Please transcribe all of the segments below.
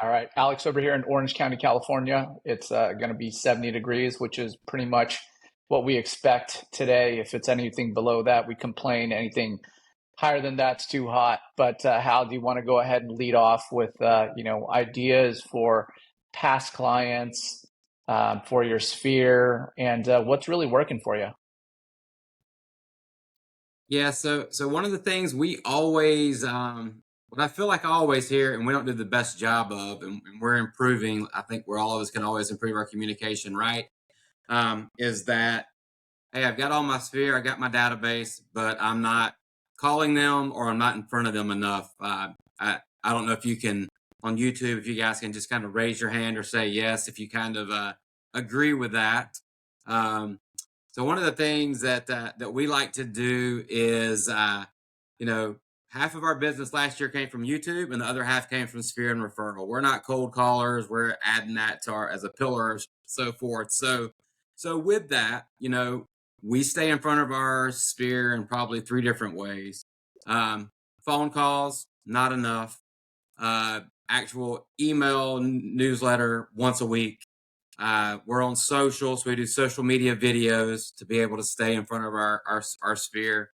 All right, Alex, over here in Orange County, California, it's going to be 70 degrees, which is pretty much what we expect today. If it's anything below that, we complain. Anything higher than that's too hot. But Hal, do you want to go ahead and lead off with ideas for past clients, for your sphere, and what's really working for you? Yeah, so one of the things we always, what I feel like I always hear, and we don't do the best job of, and we're improving. I think we're all of us can always improve our communication, right? Is that hey, I've got all my sphere, I got my database, but I'm not calling them or I'm not in front of them enough. I don't know if you can on YouTube, if you guys can just kind of raise your hand or say yes if you kind of agree with that. Um, so one of the things that we like to do is, you know, half of our business last year came from YouTube, and the other half came from Sphere and referral. We're not cold callers. We're adding that to our as a pillar, so forth. So with that, we stay in front of our Sphere in probably three different ways. Phone calls, not enough. Uh, Actual email newsletter once a week. We're on social, so we do social media videos to be able to stay in front of our sphere,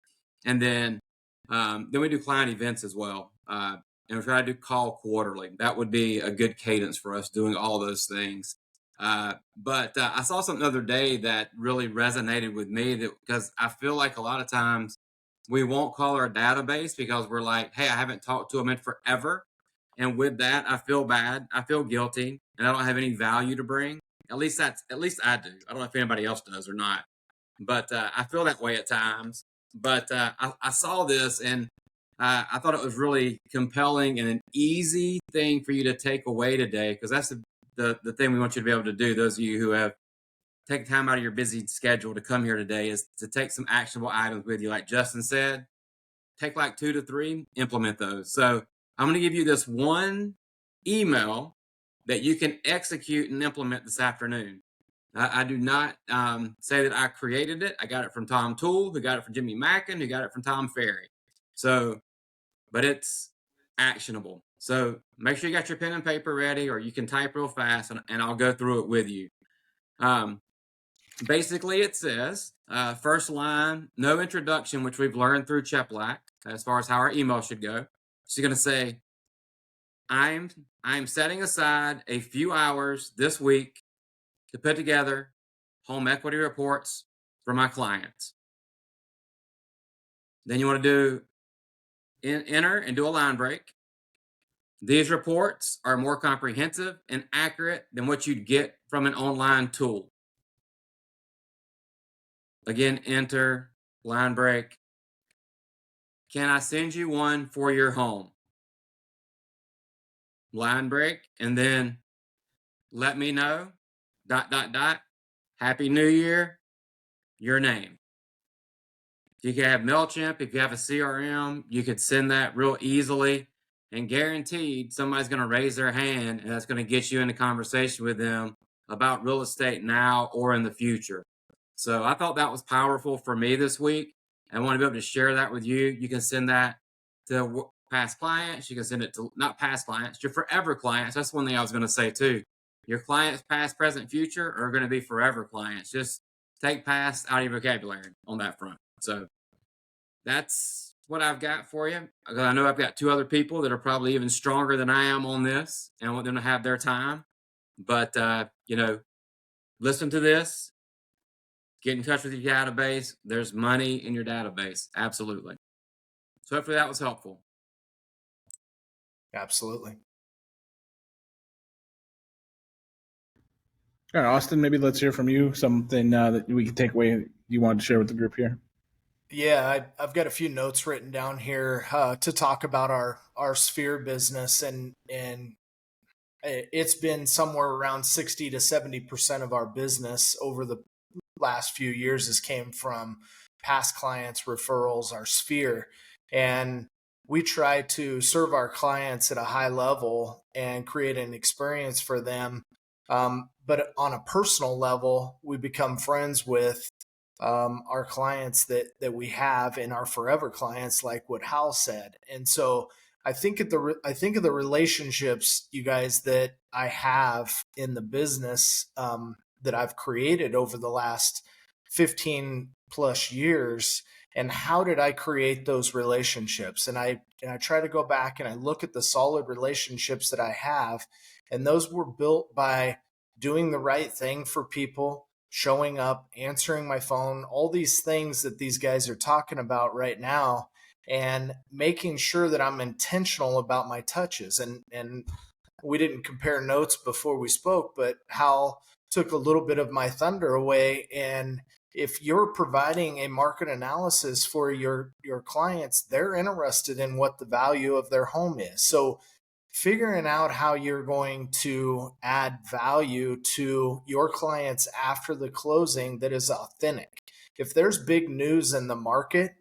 and then we do client events as well, and we try to do call quarterly. That would be a good cadence for us doing all those things. But I saw something the other day that really resonated with me that because I feel like a lot of times we won't call our database because we're like, hey, I haven't talked to them in forever. And with that, I feel bad. I feel guilty and I don't have any value to bring. At least I do. I don't know if anybody else does or not, but I feel that way at times. But I saw this and I thought it was really compelling and an easy thing for you to take away today because that's the thing we want you to be able to do. Those of you who have taken time out of your busy schedule to come here today is to take some actionable items with you. Like Justin said, take like 2 to 3, implement those. So I'm going to give you this one email that you can execute and implement this afternoon. I do not say that I created it. I got it from Tom Toole, who got it from Jimmy Mackin, who got it from Tom Ferry. So, but it's actionable. So make sure you got your pen and paper ready, or you can type real fast, and I'll go through it with you. Basically, it says, first line, no introduction, which we've learned through Cheplack as far as how our email should go. She's going to say, I'm setting aside a few hours this week to put together home equity reports for my clients. Then you want to do enter and do a line break. These reports are more comprehensive and accurate than what you'd get from an online tool. Again, enter, line break. Can I send you one for your home? Line break, and then let me know, ... Happy New Year, your name. You can have MailChimp. If you have a CRM, you could send that real easily, and guaranteed somebody's going to raise their hand, and that's going to get you in a conversation with them about real estate now or in the future. So I thought that was powerful for me this week. I want to be able to share that with you. You can send that to past clients. You can send it to not past clients, your forever clients. That's one thing I was going to say too. Your clients, past, present, future, are going to be forever clients. Just take past out of your vocabulary on that front. So that's what I've got for you. I know I've got 2 other people that are probably even stronger than I am on this, and I want them to have their time. But listen to this. Get in touch with your database. There's money in your database. Absolutely. So hopefully that was helpful. Absolutely. All right, Austin, maybe let's hear from you. Something that we can take away you wanted to share with the group here. Yeah, I've got a few notes written down here to talk about our sphere business, and it's been somewhere around 60 to 70% of our business over the last few years has came from past clients, referrals, our sphere, and we try to serve our clients at a high level and create an experience for them. But on a personal level, we become friends with our clients that we have and our forever clients, like what Hal said. And so I think of the relationships, you guys, that I have in the business that I've created over the last 15 plus years, and how did I create those relationships? And I try to go back and I look at the solid relationships that I have, and those were built by doing the right thing for people, showing up, answering my phone, all these things that these guys are talking about right now, and making sure that I'm intentional about my touches. And we didn't compare notes before we spoke, but Hal took a little bit of my thunder away. And if you're providing a market analysis for your clients, they're interested in what the value of their home is. So figuring out how you're going to add value to your clients after the closing that is authentic. If there's big news in the market,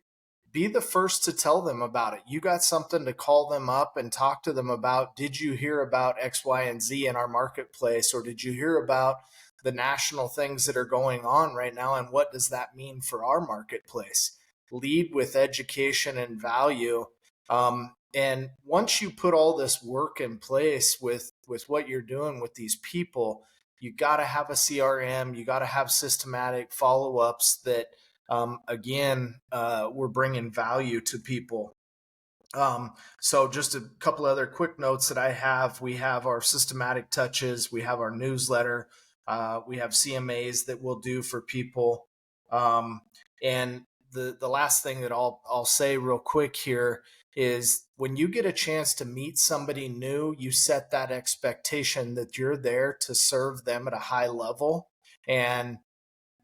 be the first to tell them about it. You got something to call them up and talk to them about. Did you hear about X, Y, and Z in our marketplace? Or did you hear about the national things that are going on right now? And what does that mean for our marketplace? Lead with education and value. And once you put all this work in place with what you're doing with these people, you got to have a CRM. You got to have systematic follow-ups that we're bringing value to people. So just a couple other quick notes that I have. We have our systematic touches. We have our newsletter. We have CMAs that we'll do for people. And the last thing that I'll say real quick here is when you get a chance to meet somebody new, you set that expectation that you're there to serve them at a high level, and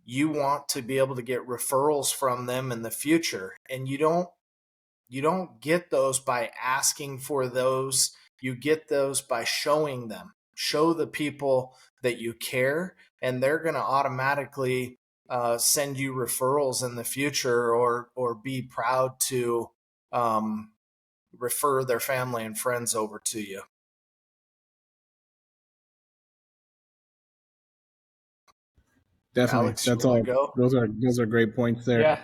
you want to be able to get referrals from them in the future. And you don't get those by asking for those. You get those by showing them. Show the people that you care, and they're going to automatically send you referrals in the future, or be proud to refer their family and friends over to you. Definitely. Alex, That's you all. want to go? Those are great points there. Yeah.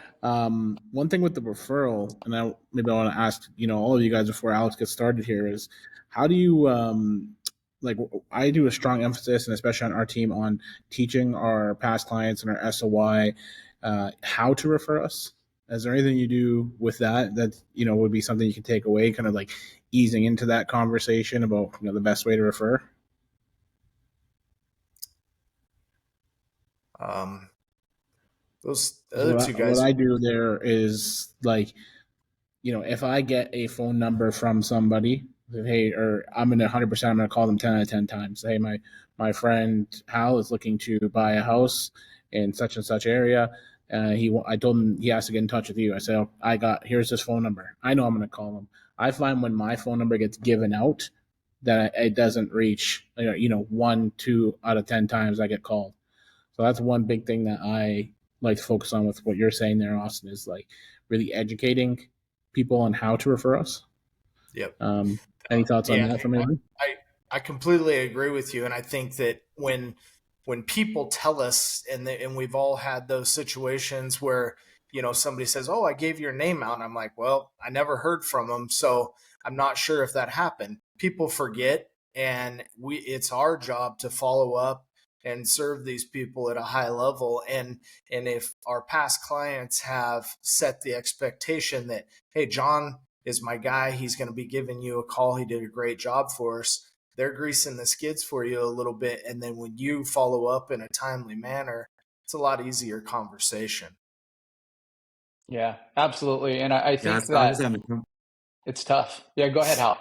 One thing with the referral, and I want to ask, all of you guys before Alex gets started here, is how do you, I do a strong emphasis, and especially on our team, on teaching our past clients and our SOI how to refer us. Is there anything you do with that would be something you can take away, kind of like easing into that conversation about the best way to refer? Those other two guys. What I do there is if I get a phone number from somebody, hey, or I'm going to 100%, I'm going to call them 10 out of 10 times. Hey, my friend Hal is looking to buy a house in such and such area. I told him he has to get in touch with you. I say, here's his phone number. I know I'm going to call him. I find when my phone number gets given out, that it doesn't reach, 1, 2 out of 10 times I get called. So that's one big thing that I like to focus on with what you're saying there, Austin, is really educating people on how to refer us. Yep. Any thoughts on that from anyone? I completely agree with you. And I think that when people tell us, and we've all had those situations where, somebody says, "Oh, I gave your name out." And I'm like, well, I never heard from them, so I'm not sure if that happened. People forget, and it's our job to follow up and serve these people at a high level. And if our past clients have set the expectation that, hey, John is my guy, he's going to be giving you a call, he did a great job for us, they're greasing the skids for you a little bit. And then when you follow up in a timely manner, it's a lot easier conversation. Yeah, absolutely. And I think that it's tough. Yeah, go ahead, Hal.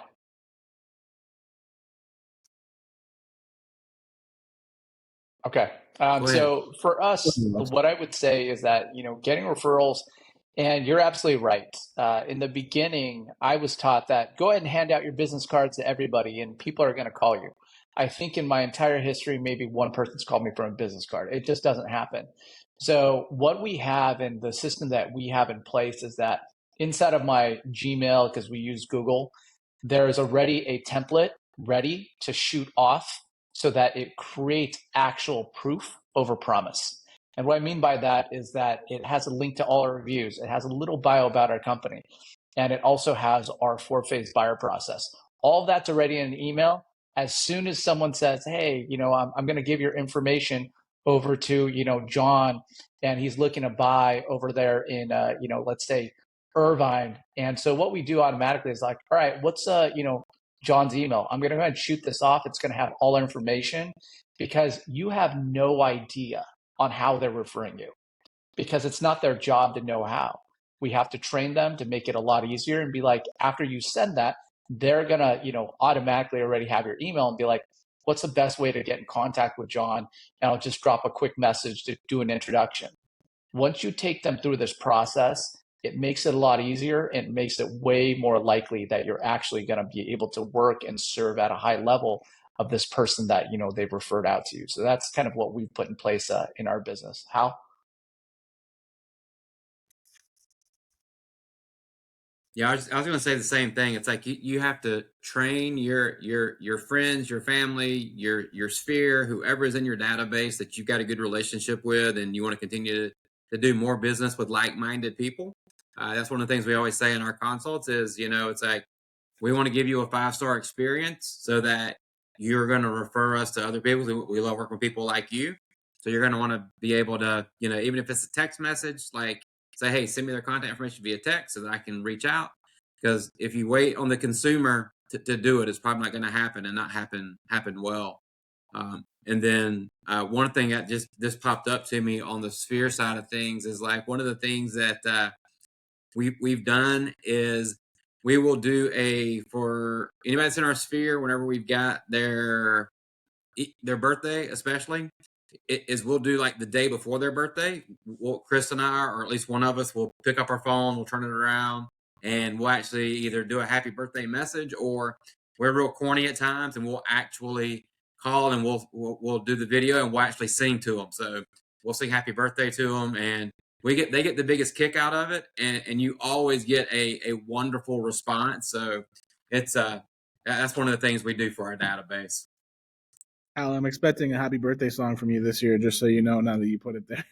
Okay. So for us, what I would say is that, getting referrals, and you're absolutely right. In the beginning, I was taught that go ahead and hand out your business cards to everybody and people are going to call you. I think in my entire history, maybe one person's called me from a business card. It just doesn't happen. So what we have in the system that we have in place is that inside of my Gmail, because we use Google, there is already a template ready to shoot off so that it creates actual proof over promise. And what I mean by that is that it has a link to all our reviews. It has a little bio about our company. and it also has our 4-phase buyer process. All of that's already in an email. As soon as someone says, hey, I'm going to give your information over to, John, and he's looking to buy over there in, let's say Irvine. And so what we do automatically is like, all right, what's, John's email? I'm going to go ahead and shoot this off. It's going to have all our information, because you have no idea on how they're referring you, because it's not their job to know how. We have to train them to make it a lot easier and be like, after you send that, they're going to, automatically already have your email and be like, what's the best way to get in contact with John? And I'll just drop a quick message to do an introduction. Once you take them through this process, it makes it a lot easier and makes it way more likely that you're actually going to be able to work and serve at a high level of this person that, they've referred out to you. So that's kind of what we've put in place in our business. Hal? Yeah, I was going to say the same thing. It's like you have to train your friends, your family, your sphere, whoever is in your database that you've got a good relationship with, and you want to continue to do more business with like-minded people. That's one of the things we always say in our consults is, it's like, we want to give you a 5-star experience so that you're going to refer us to other people. We love working with people like you. So you're going to want to be able to, even if it's a text message, like say, hey, send me their contact information via text so that I can reach out. Because if you wait on the consumer to do it, it's probably not going to happen and not happen well. And then one thing that just popped up to me on the sphere side of things is like one of the things that we've done is we will do for anybody that's in our sphere, whenever we've got their birthday, especially, we'll do like the day before their birthday. Chris and I, or at least one of us, will pick up our phone, we'll turn it around, and we'll actually either do a happy birthday message, or we're real corny at times, and we'll actually call and we'll do the video and we'll actually sing to them. So we'll sing happy birthday to them, and they get the biggest kick out of it, and you always get a wonderful response. So it's that's one of the things we do for our database. Al, I'm expecting a happy birthday song from you this year, just so you know, now that you put it there.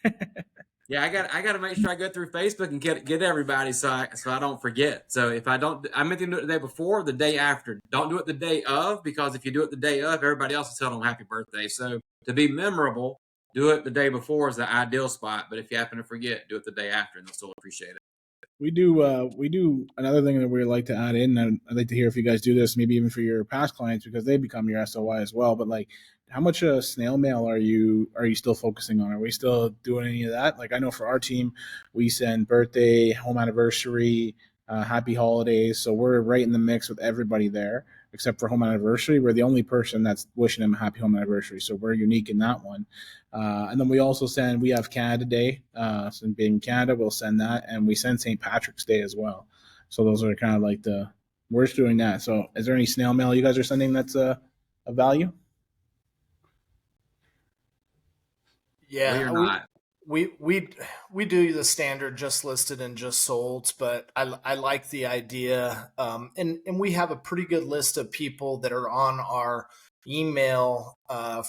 Yeah, I got to make sure I go through Facebook and get everybody so I don't forget. So if I don't, I meant to do it the day before, the day after. Don't do it the day of, because if you do it the day of, everybody else will tell them happy birthday. So to be memorable, do it the day before is the ideal spot. But if you happen to forget, do it the day after, and they'll still appreciate it. We do another thing that we like to add in, and I'd like to hear if you guys do this, maybe even for your past clients, because they become your SOI as well. But like, how much snail mail are you still focusing on? Are we still doing any of that? Like, I know for our team, we send birthday, home anniversary, happy holidays. So we're right in the mix with everybody there, except for home anniversary. We're the only person that's wishing them a happy home anniversary. So we're unique in that one. And then we also we have Canada Day. So being in Canada, we'll send that. And we send St. Patrick's Day as well. So those are kind of like we're just doing that. So is there any snail mail you guys are sending that's a value? Yeah, we do the standard just listed and just sold, but I like the idea, and we have a pretty good list of people that are on our email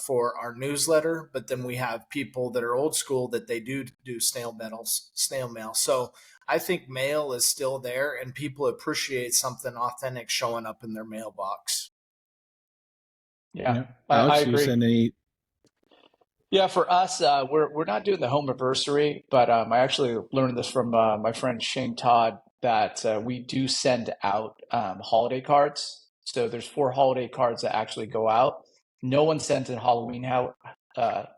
for our newsletter, but then we have people that are old school that they do snail mail. So I think mail is still there, and people appreciate something authentic showing up in their mailbox. Yeah, Alex, I agree. You send any? Yeah, for us, we're not doing the home anniversary, but I actually learned this from my friend Shane Todd, that we do send out holiday cards. So there's 4 holiday cards that actually go out. No one sends a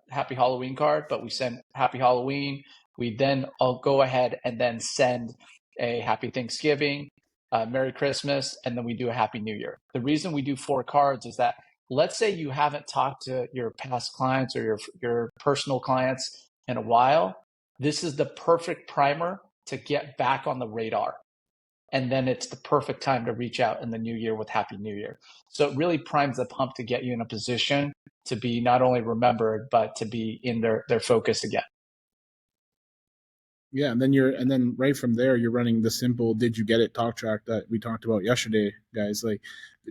happy Halloween card, but we send happy Halloween. We then I'll go ahead and then send a happy Thanksgiving, Merry Christmas, and then we do a Happy New Year. The reason we do 4 cards is that, let's say you haven't talked to your past clients or your personal clients in a while. This is the perfect primer to get back on the radar. And then it's the perfect time to reach out in the new year with Happy New Year. So it really primes the pump to get you in a position to be not only remembered, but to be in their focus again. Yeah, and then right from there, you're running the simple "Did you get it?" talk track that we talked about yesterday, guys. Like,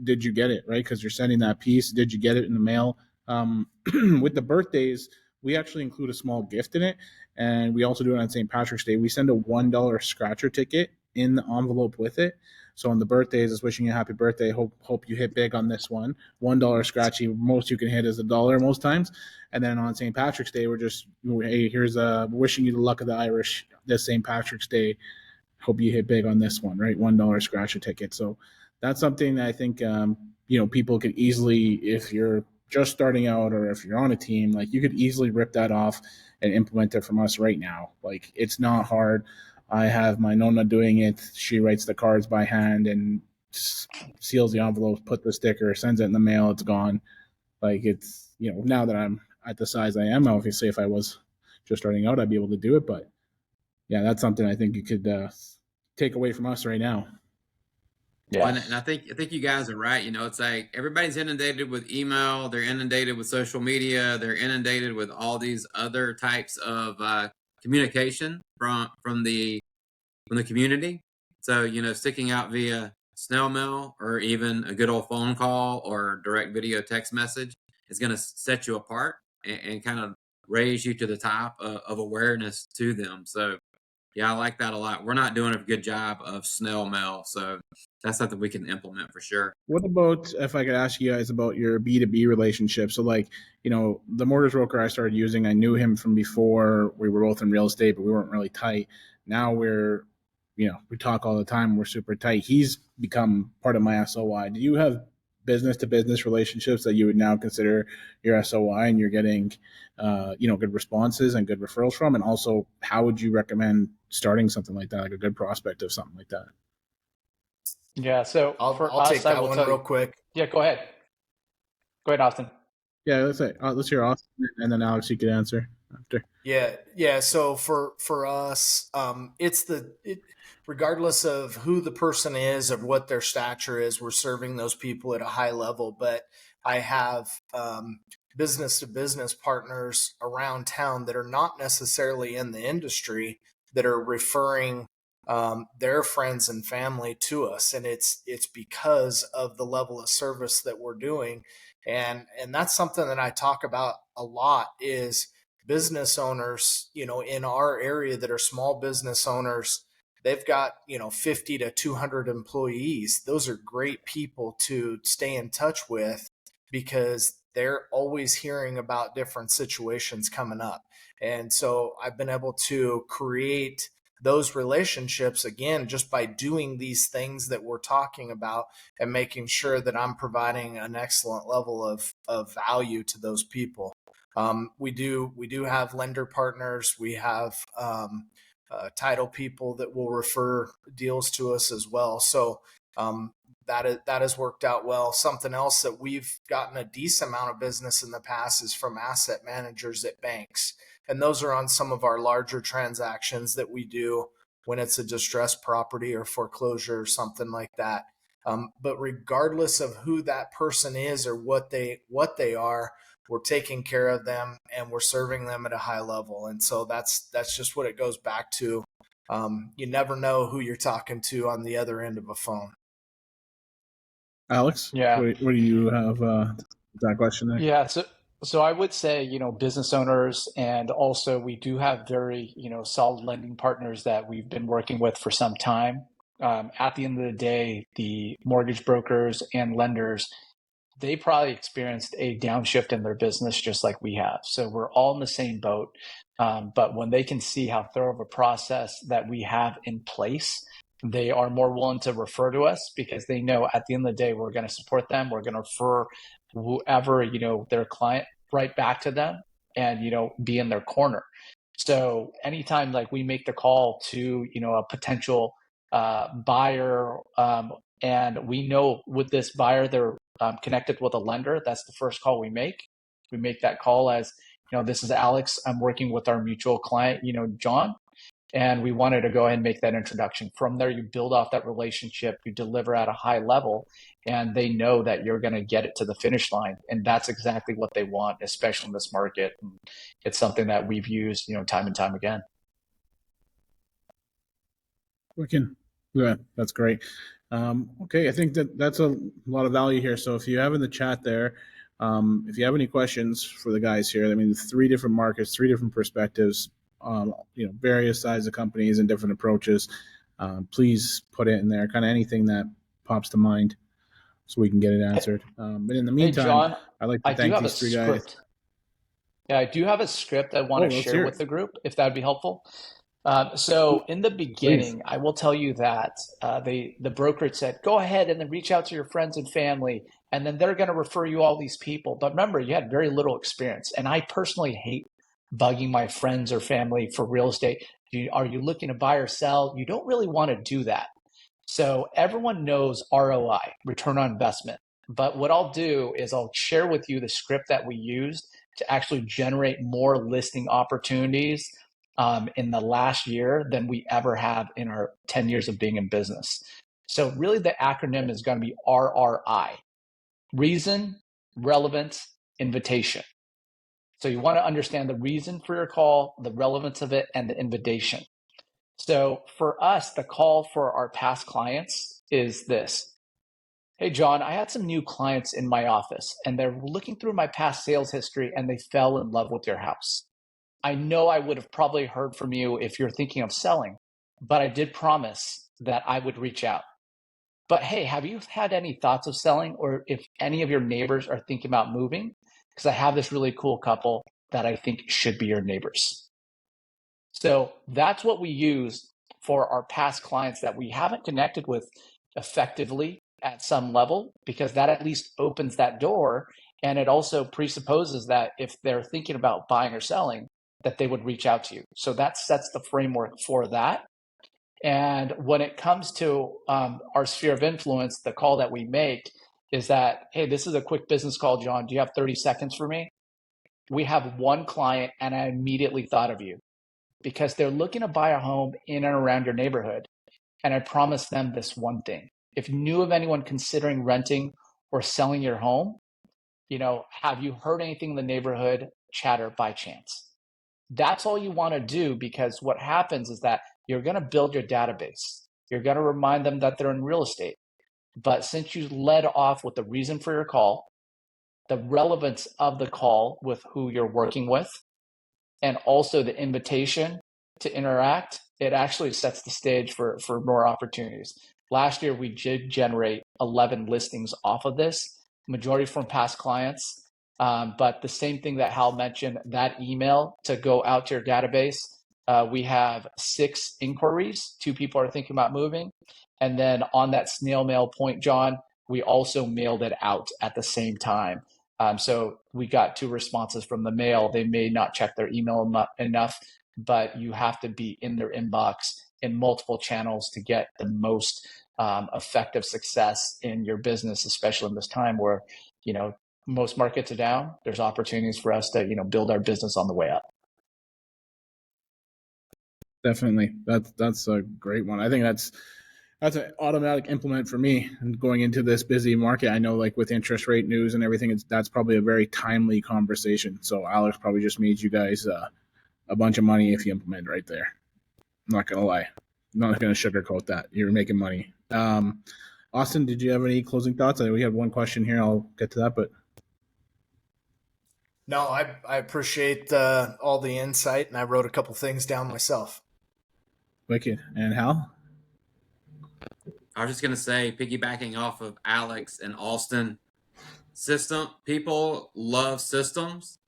did you get it, right? Because you're sending that piece. Did you get it in the mail? With the birthdays, we actually include a small gift in it, and we also do it on St. Patrick's Day. We send a $1 scratcher ticket in the envelope with it. So on the birthdays, it's wishing you a happy birthday. Hope you hit big on this one. $1 scratchy. Most you can hit is $1 most times. And then on St. Patrick's Day, we're just, hey, here's wishing you the luck of the Irish this St. Patrick's Day. Hope you hit big on this one, right? $1 scratcher ticket. So that's something that I think people could easily, if you're just starting out or if you're on a team, like you could easily rip that off and implement it from us right now. Like it's not hard. I have my Nonna doing it. She writes the cards by hand and seals the envelopes, put the sticker, sends it in the mail. It's gone. Like it's, now that I'm at the size I am, obviously if I was just starting out, I'd be able to do it. But yeah, that's something I think you could take away from us right now. Yeah. Well, and I think you guys are right. It's like everybody's inundated with email. They're inundated with social media. They're inundated with all these other types of communication from the community. So, sticking out via snail mail or even a good old phone call or direct video text message is going to set you apart and kind of raise you to the top of awareness to them. So, yeah, I like that a lot. We're not doing a good job of snail mail, so that's something we can implement for sure. What about, if I could ask you guys about your B2B relationship? So the mortgage broker I started using, I knew him from before. We were both in real estate, but we weren't really tight. Now we talk all the time. We're super tight. He's become part of my SOI. Do you have business-to-business relationships that you would now consider your SOI and you're getting, good responses and good referrals from? And also, how would you recommend starting something like that, like a good prospect of something like that? Yeah, so I'll take that one real quick. Yeah, go ahead. Go ahead, Austin. Yeah, let's hear Austin, and then Alex, you could answer after. Yeah. So for us, regardless of who the person is or what their stature is, we're serving those people at a high level. But I have business to business partners around town that are not necessarily in the industry that are referring their friends and family to us, and it's because of the level of service that we're doing, and that's something that I talk about a lot is business owners, in our area that are small business owners. They've got 50 to 200 employees. Those are great people to stay in touch with because they're always hearing about different situations coming up, and so I've been able to create those relationships again just by doing these things that we're talking about and making sure that I'm providing an excellent level of value to those people. We do have lender partners. We have title people that will refer deals to us as well. So that has worked out well. Something else that we've gotten a decent amount of business in the past is from asset managers at banks. And those are on some of our larger transactions that we do when it's a distressed property or foreclosure or something like that. But regardless of who that person is or what they are, we're taking care of them and we're serving them at a high level. And so that's just what it goes back to. You never know who you're talking to on the other end of a phone. Alex, yeah, what do you have that question there? Yeah, so I would say, business owners, and also we do have very, solid lending partners that we've been working with for some time. At the end of the day, the mortgage brokers and lenders, they probably experienced a downshift in their business just like we have. So we're all in the same boat. But when they can see how thorough of a process that we have in place, they are more willing to refer to us because they know at the end of the day, we're going to support them. We're going to refer whoever, their client right back to them and, be in their corner. So anytime like we make the call to, a potential buyer, and we know with this buyer, they're connected with a lender, that's the first call we make. We make that call as, this is Alex. I'm working with our mutual client, John. And we wanted to go ahead and make that introduction. From there, you build off that relationship, you deliver at a high level, and they know that you're going to get it to the finish line. And that's exactly what they want, especially in this market. And it's something that we've used, time and time again. Yeah, that's great. Okay, I think that's a lot of value here. So if you have in the chat there, if you have any questions for the guys here, 3 different markets, 3 different perspectives, various sizes of companies and different approaches. please put it in there, kind of anything that pops to mind, so we can get it answered. But in the Hey, meantime, John, I'd like to I do thank have a these three guys. script. Yeah, I do have a script I want Oh, to let's share hear with it. the group, if that would be helpful. So in the Please. beginning, I will tell you that the brokerage said, go ahead and then reach out to your friends and family, and then they're going to refer you all these people. But remember, you had very little experience. And I personally hate bugging my friends or family for real estate. Are you looking to buy or sell? You don't really want to do that. So everyone knows ROI, return on investment. But what I'll do is I'll share with you the script that we used to actually generate more listing opportunities in the last year than we ever have in our 10 years of being in business. So really the acronym is going to be RRI, reason, relevance, invitation. So you want to understand the reason for your call, the relevance of it, and the invitation. So for us, the call for our past clients is this. Hey, John, I had some new clients in my office and they're looking through my past sales history and they fell in love with your house. I know I would have probably heard from you if you're thinking of selling, but I did promise that I would reach out. But hey, have you had any thoughts of selling, or if any of your neighbors are thinking about moving? Because I have this really cool couple that I think should be your neighbors. So that's what we use for our past clients that we haven't connected with effectively at some level, because that at least opens that door. And it also presupposes that if they're thinking about buying or selling, that they would reach out to you. So that sets the framework for that. And when it comes to our sphere of influence, the call that we make is that, hey, this is a quick business call, John. Do you have 30 seconds for me? We have one client, and I immediately thought of you because they're looking to buy a home in and around your neighborhood. And I promised them this one thing. If you knew of anyone considering renting or selling your home, have you heard anything in the neighborhood chatter by chance? That's all you want to do, because what happens is that you're going to build your database. You're going to remind them that they're in real estate. But since you led off with the reason for your call, the relevance of the call with who you're working with, and also the invitation to interact, it actually sets the stage for more opportunities. Last year, we did generate 11 listings off of this, majority from past clients. But the same thing that Hal mentioned, that email to go out to your database, we have 6 inquiries. 2 people are thinking about moving. And then on that snail mail point, John, we also mailed it out at the same time. So we got 2 responses from the mail. They may not check their email enough, but you have to be in their inbox in multiple channels to get the most effective success in your business, especially in this time where, most markets are down. There's opportunities for us to, build our business on the way up. Definitely. That's a great one. I think that's an automatic implement for me. And going into this busy market, I know, like with interest rate news and everything, that's probably a very timely conversation. So Alex probably just made you guys a bunch of money if you implement right there. I'm not gonna lie. I'm not gonna sugarcoat that. You're making money. Austin, did you have any closing thoughts? We have one question here. I'll get to that, but No, I appreciate all the insight, and I wrote a couple things down myself. wicked. And Hal? I was just going to say, piggybacking off of Alex and Austin, people love systems,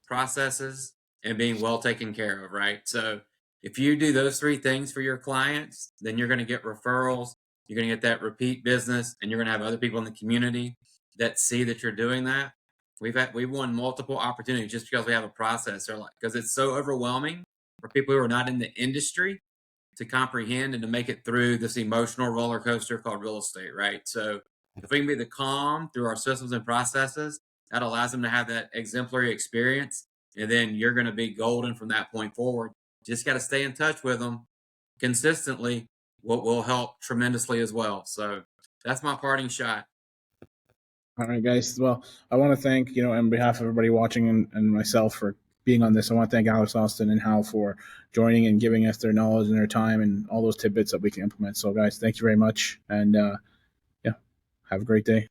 processes, and being well taken care of, right? So if you do those 3 things for your clients, then you're going to get referrals, you're going to get that repeat business, and you're going to have other people in the community that see that you're doing that. We've won multiple opportunities just because we have a process, or because it's so overwhelming for people who are not in the industry to comprehend and to make it through this emotional roller coaster called real estate, right? So if we can be the calm through our systems and processes, that allows them to have that exemplary experience. And then you're going to be golden from that point forward. Just got to stay in touch with them consistently. What will help tremendously as well. So that's my parting shot. All right, guys. Well, I want to thank, on behalf of everybody watching and myself for being on this. I want to thank Alex, Austin, and Hal for joining and giving us their knowledge and their time and all those tidbits that we can implement. So, guys, thank you very much. And, have a great day.